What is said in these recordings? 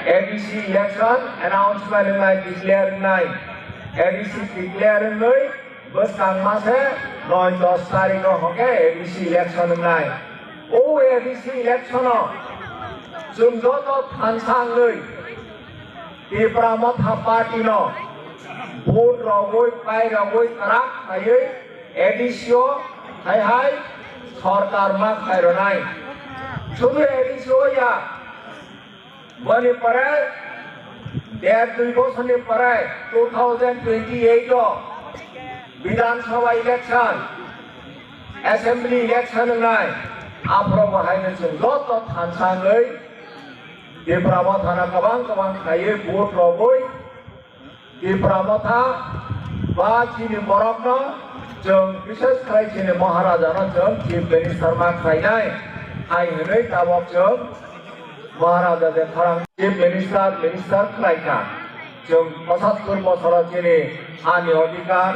ADC election announcement ngai declare ngai ADC declare ngai besang mase 9-10 tarik hoke ADC election ngai o ADC election जों जत थानसाङै di Pramotha Party no vote rogoi pai rogoi karak hayai edisio hai sarkar ma khairo nai শুধু edisio ya bani pare der 2 বছরনি pare 2028 ro Vidhan Sabha election assembly election nai apro bahaina जों जत थानसाङै di Pramotha na kabang khaye vote rogoi di Pramotha ba chini borok no जों बिशेष खाय chini Maharaja no जों chief minister ma khainai ai hinai tabok जों Maharaja de tharang chief minister khaika जों 75 বছর chini ani অধিকার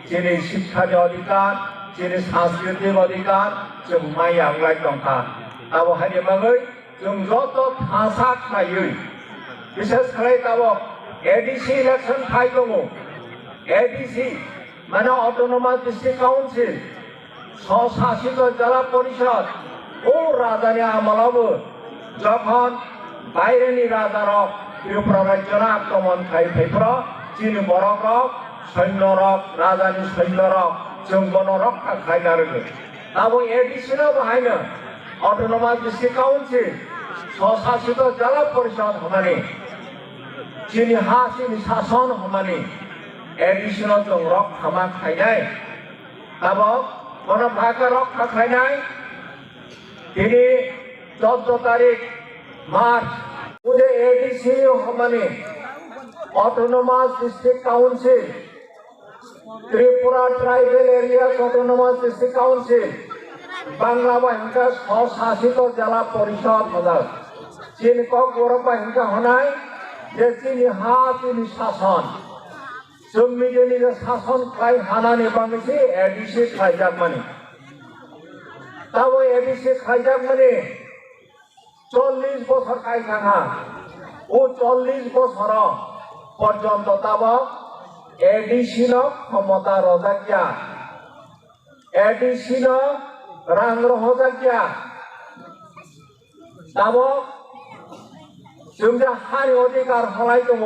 chini শিক্ষানি অধিকার chini সাংস্কৃতিক অধিকার जों mai anglai tongkha abo hani mangai जों जत थासा खायै बिशेष खाय tabok ADC election khai दङ ADC মানে অটোনমাস ডিস্ট্রিক্ট কাউন্সিল স্বশাসিত জেলা পরিষদ ও রাজধানী আমলাবো যখন বাইরেনি রাজারক ত্রিপুরা রাজ্যের আক্রমণ খাইফাইফ্র চীন বরক সৈন্যরক রাজধানী সৈন্যরক जों গণ রক্ষা খাইনারগো তাবো ADC नो बाहायनो অটোনমাস ডিস্ট্রিক্ট কাউন্সিল স্বশাসিত জেলা পরিষদ হমানে चीनी हा चीनी शासन हमानी एडिशनल जों रक्षा मा खायनाय ताबो गण भागा रक्षा खायनाय दिनै 14 तारिख मार्च उदे एडिसी हमानी autonomous district council Tripura tribal area autonomous district council Bangla बाहिंका स्वशासित जिला परिषद हजाल चीन को गौरव बाहिंका होनाय जे चीनी हा चीनी शासन जोंनि जोंनि शासन खाय हानानि बांगैसि एडिसि खायजागमानि ताबो एडिसि खायजागमानि 40 বছর खायखाङा ও 40 বছর পর্যন্ত ताबो एडिसि नो क्षमता रजाकिया एडिसि नो रां रजाकिया ताबो जोंनि हारि अधिकार हलाय दङ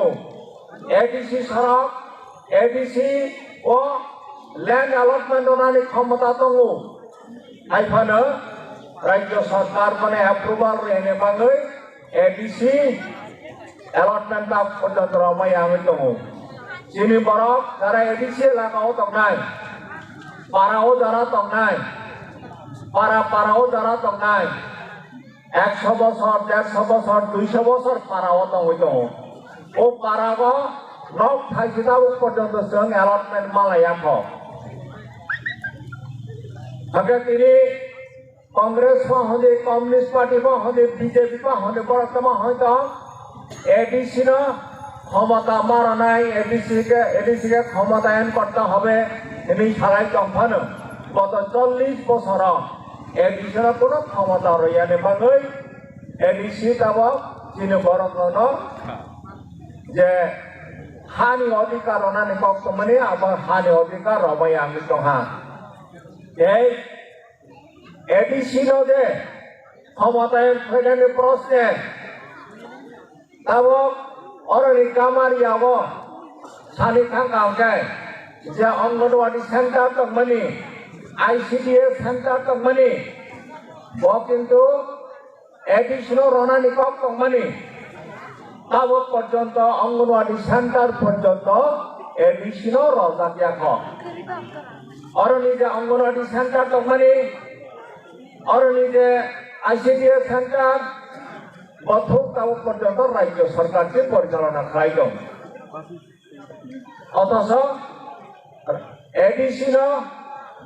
एडिसि सरक एडिसि ओ लैंड अलॉटमेंट होनानै क्षमता दङ आइफानो राज्य सरकार माने अप्रुवल रेने बाङै एडिसि अलॉटमेंट ता पर्यन्त रमाय आङै दङ जिनि बरक जारा एडिसि लागाव दंनाय पाराव जारा दंनाय पाराव जारा दंनाय 100 বছর 150 বছর 200 বছর পারাও দङ ও পারাগো নক থাইছিদাও পর্যন্ত जों अलॉटमेंट मालायाख आगे तिनि कांग्रेस मा हदे कम्युनिस्ट पार्टी मा हदे बीजेपी मा हदे बर्तमान हयतो एडिसि नो क्षमता मारानाय एडिसि के क्षमतायन करते হবে এনি ছাড়াই দংফানো গত 40 বছর एडिसि नो কোনো ক্ষমতা রয়ানে বাঙৈ एडिसि তাবো চিনি বরকনো যে हानि अधिकार होनानै कक्तमनि आबार हानि अधिकार रबाय आंनि दंहा एडिसि नो जे क्षमतायन फैनायनि प्रश्ने ताबो अरनि कामारियाबो सानि थांगावके जे अंगनवाड़ी सेंटर दंमनि ICDS सेंटर दंमनि बो किन्तु एडिसि नो रनानि कक्तमनि ताबो पर्यन्त अंगनवाड़ी सेंटर पर्यन्त एडिसि नो रजाकियाख अरनि जे अंगनवाड़ी सेंटर दंमनि अरनि जे ICDS सेंटर बथौ ताबो पर्यन्त राज्य सरकार के परिचालना खालाय दं अथच एडिसि नो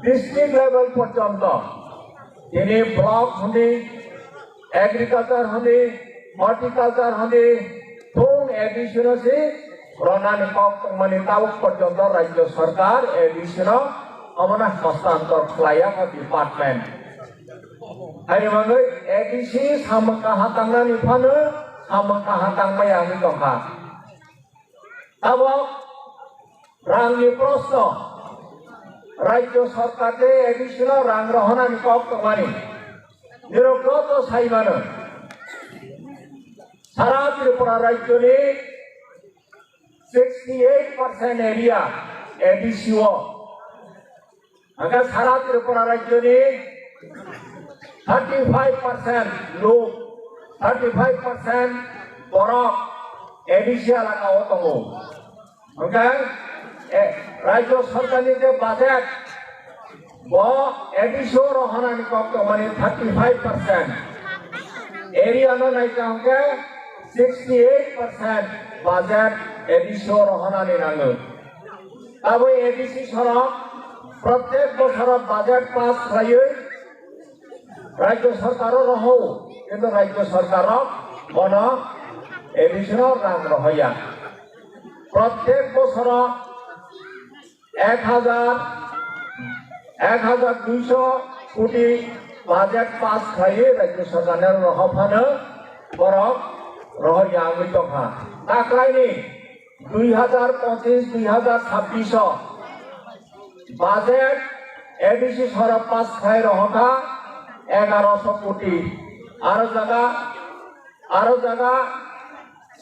डिस्ट्रिक्ट लेवल पर्यन्त दिनै ब्लक हने एग्रीकल्चर हने हर्टिकल्चर हने थों एडिसि नो से रनानि कक्तमनि ताबो पर्यन्त राज्य सरकार एडिसि नो अमना हस्तांतर खालायाख डिपार्टमेंट हारि माङै एडिसि सामका हातांनानि फानो hamaka hatang mayang ni tongka. Tabok rangni prosto Rajyo Sarkar additional rang rohana ni kop tongmani. Nirokroto saimana. Sara Tripura Rajyo ni 68% area ADCO. Angka Sara Tripura Rajyo ni 35% low, 35% borok ADCO laka otongo. Angka Rajyo Sarkar ni je budget bo ADCO rohana ni kop tongmani 35%. Area no naika angka 68% budget ADCO rohana ni nango. Abo ADC sorok प्रत्येक बছর budget pass খাইয়ে রাজ্য সরকার রহো কিন্তু রাজ্য সরকার কোন additional রাং রহইয়া প্রত্যেক বছর 1200 কোটি budget pass খাইয়ে রাজ্য সরকারের রহফানো বরক রহইয়া আমি তখা তাকাইনি 2025-2026 বাজেট এডিসি সরব পাস খাই রহকা 1100 কোটি আরো জায়গা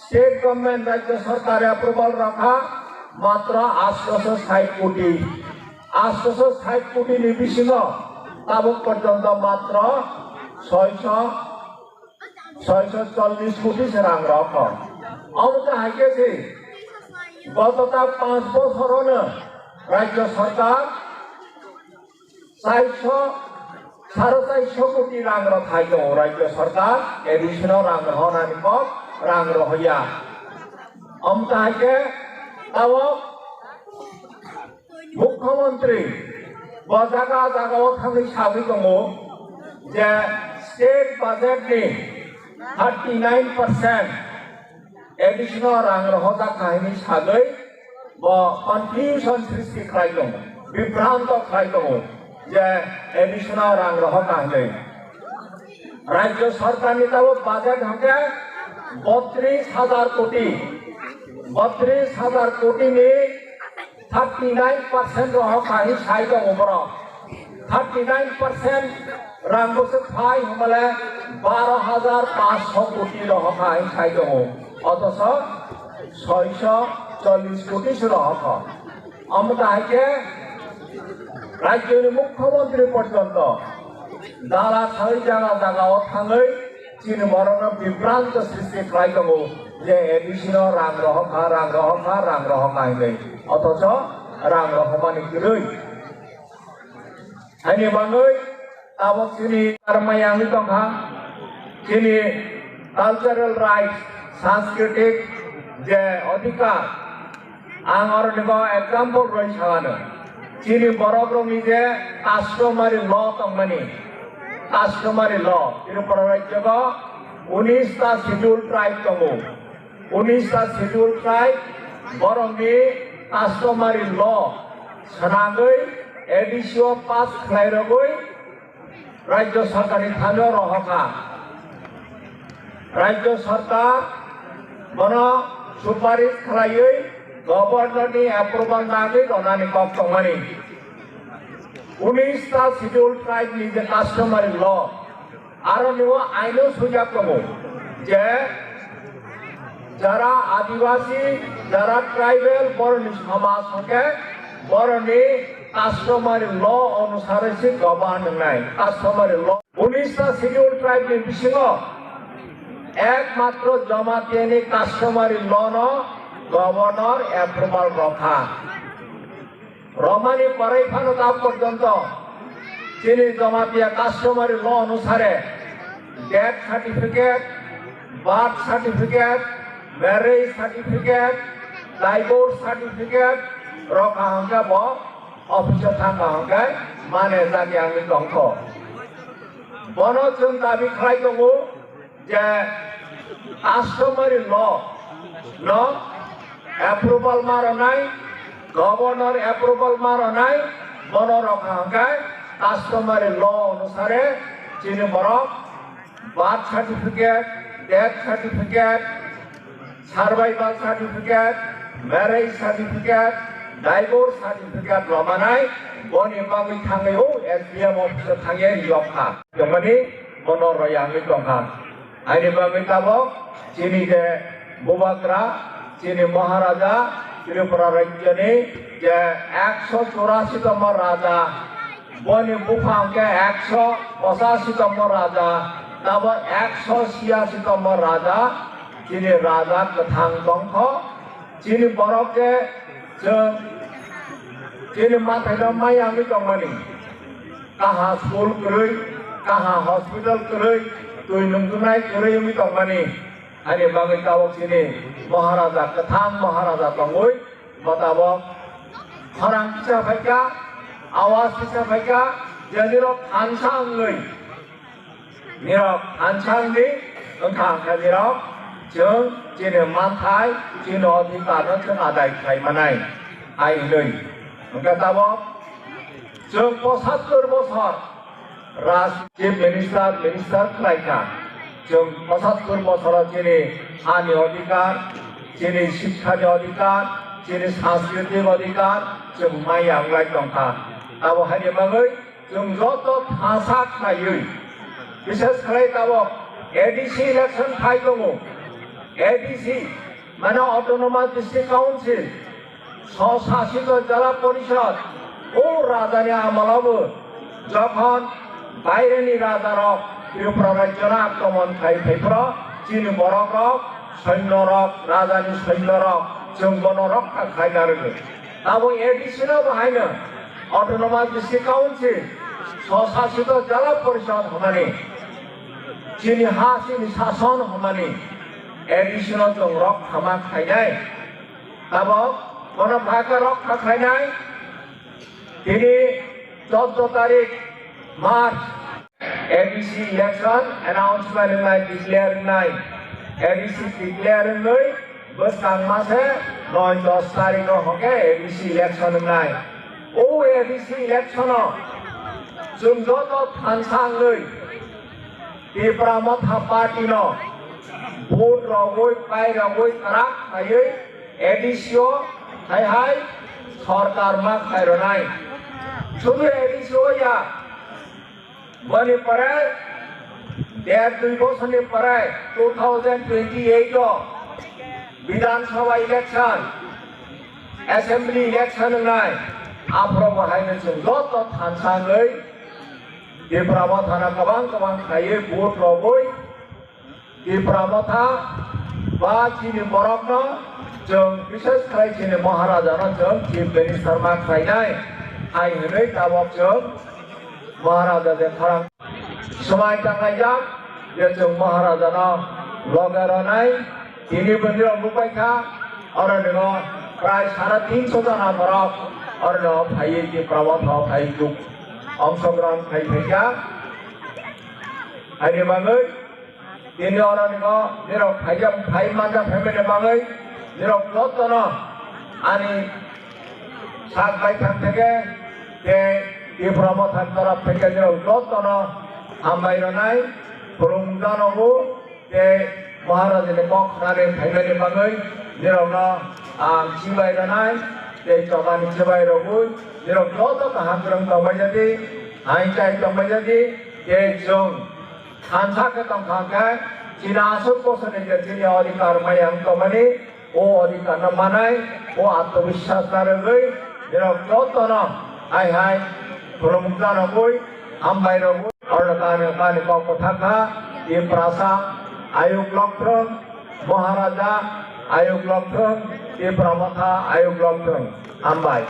স্টেট গভর্নমেন্ট রাজ্য সরকারে অ্যাপ্রুভাল রাখা মাত্র 860 কোটি 860 কোটি নিবিসিং তাবক পর্যন্ত মাত্র 640 কোটি রাং রক অমতা হাইকেছে গতটা 5 বছরনে রাজ্য সরকার 450 কোটি রাং রখাই দো রাজ্য সরকার এডিশনাল রাং রহনানি কপ রাং রহইয়া অমতা হাইকে তাও মুখ্যমন্ত্রী জায়গা জায়গাও থাকি সাবি দङ যে স্টেট বাজেটনি 39% এডিশনাল রাং রহজা কাহিনী সাগৈ কনফিউশন সৃষ্টি খাই দङ বিভ্রান্ত খাই দङ যে এডিশনাল রাং রহ কাহিনী রাজ্য সরকার নিতাব বাজেট হকে 32,000 কোটি 32,000 কোটি নি 39% রহ কাহি সাই দङ বড় 39% রাং বসে খাই হমলে 12,500 কোটি রহ কাহি সাই দङ অথচ 640 কোটি রহ অমতা হাইকে রাজ্যের মুখ্যমন্ত্রী পর্যন্ত দালা ছয় জায়গাও থাঙৈ চিনি বরণ বিভ্রান্ত সৃষ্টি খাই দङ যে এডিশনাল রাং রহকা হইলে অথচ রাং রহমানি গিরৈ হাইনি বাঙৈ তাবক চিনি কারমায়ানি দংখা চিনি কালচারাল রাইটস সাংস্কৃতিক যে অধিকার आं अरनिबा एग्जाम्पल रय सानो चिनि बरग्रमनि जे कास्टमारी ल तंगमानि कास्टमारी ल त्रिपुरा राज्यगा 19 टा शेड्यूल ट्राइब दङ 19 टा शेड्यूल ट्राइब बरंनि कास्टमारी ल सनागै एडिसिओ पास खाइरगै राज्य सरकारनि थानो रहका राज्य सरकार बन सुपारिश खालायै गवर्नर नि अप्रूवल नागै रनानि कप तंगमानि 19 टा शेड्यूल ट्राइब नि जे कास्टमारी ल आरो निव आइनो सुजाब दङ जे যারা आदिवासी যারা ट्राइबल बरनि समाज हके बरनि कास्टमारी ल अनुसारै से गवर्न नाय कास्टमारी ल 19 टा शेड्यूल ट्राइब नि बिसिङो एकमात्र जमातियानि कास्टमारी ल न गवर्नर अप्रूवल रखा रमानी पराइफानो दाब पर्यंत चिनि जमातिया कास्टमारी ल अनुसारे death certificate birth certificate marriage certificate divorce certificate रखा हंगा ब ऑफिसर थांगा हंगा माने जागे आंनि दंख बनो जों दाबि खालाय दङ जे कास्टमारी ल न अप्रूवल मारनाय गवर्नर अप्रूवल मारनाय बनो रखा हंगा कास्टमारी ल अनुसारे चिनि बरक birth certificate death certificate, survival certificate, marriage certificate, divorce certificate lamanai boni bagi thangayo SPM office thangye yokha jomani monoro yangi tongha aini bagi tabok chini je bubatra chini maharaja Tripura rajyani je 184 তম raja boni bukhangke 185 তম raja tabo 186 তম raja chini raja kathang tongkho chini borokke jeng chini mathai mayami tongmani kaha school kurui kaha hospital kurui tui nungtunai kurui mi tongmani ani bangai tabok chini maharaja kathang maharaja tongoi batabok harang kisa phaika awas kisa phaika janirok hansang ngui nirok hansang ni engkang kanirok jeng chini manthai chini adhikar jeng adai khlaimanai ai lei engka tabok jeng 75 bochor ras chief minister khlaika jeng 75 bochor chini ani adhikar chini শিক্ষানি অধিকার chini সাংস্কৃতিক অধিকার jeng mayang lai tongkha abo haini bagai jeng joto thasa khlaiui বিশেষ khlai tabok ADC election phai dongo ADC মানে autonomous district council স্বশাসিত জেলা পরিষদ ও রাজধানী আমলাবো যখন বাইরেনি রাজারক ত্রিপুরা রাজ্যনা আক্রমণ খাইফ্র চীন বরক সৈন্যরক রাজধানী সৈন্যরক জঙ্গন রক্ষা খাইনারগে তাবো এডিসিনো বাহাইনো অটোনোমাস ডিস্ট্রিক্ট কাউন্সিল স্বশাসিত জেলা পরিষদ হমানি চীনি হাসিনি শাসন হমানি এডিসিনো জং রক্ষা মা খাইনাই তাবো কোন ভাগে রক্ষা খাইনাই তিনি 14 তারিখ March ADC election announcement nai declare nai ADC declare nai besang mase 9-10 tarik no hoke ADC election nai o ADC election no jung joto thansang nai ti pramotha party no vote rogoi pai rogoi karak ayei ADC o hai hai সরকার মা খাইরো নাই শুধু ADC হইয়া বনি পরে 1.5-2 বছর পরে 2028 বিধানসভা election assembly election নাই আফ্রো বাহাইনো जों যত থানসাङै दिप्रामथाना गोबां खायै भोट रगै दिप्रामथा बा चिनि बरकनो जों बिसेस खालाय चिनि महाराजानो जों चिफ मिनिस्टार मा खायनाय आइ होनै दाबक जों महाराजा जे थारां समाय थांनायजों जे जों महाराजानो लगारनाय दिनै बन्दिराव बुबायखा आरो नोङो प्राय 350 जना बरक आरो नोङो फायै दिप्रामथा फायजु অংশগ্রহণ খাইফাইয়া আইনি বাঙৈ তিনি অরণিক নিরক ফাইজাম ফাই মানজা ফ্যামিলি বাঙৈ নিরক যতন আনি সাত বাইথান থেকে যে বিপ্রমথান তরফ থেকে নিরক যতন হামবাইরনাই খুলুমজানগু যে মহারাজের কখনারে ফ্যামিলি বাঙৈ নিরক সিবাইরনাই যে চবানি সিবাইরগু নিরক যত কাহাগ্রম তবাই যদি আইনচাই তবাই যদি যে जों खानसाखौ दंखांखा चिना आसुर बोसोरनि चिनि अधिकार मायां तमानि ओ अधिकार न मानाय ओ आत्मविश्वास नारगै जेराव जतन हाय हाय खुलुमजानगै हामबायरगै अर्णकानि कानि कथाखा ये प्रासा आयोग लक्ष्मण महाराजा आयोग लक्ष्मण ये प्रमथा आयोग लक्ष्मण हामबाय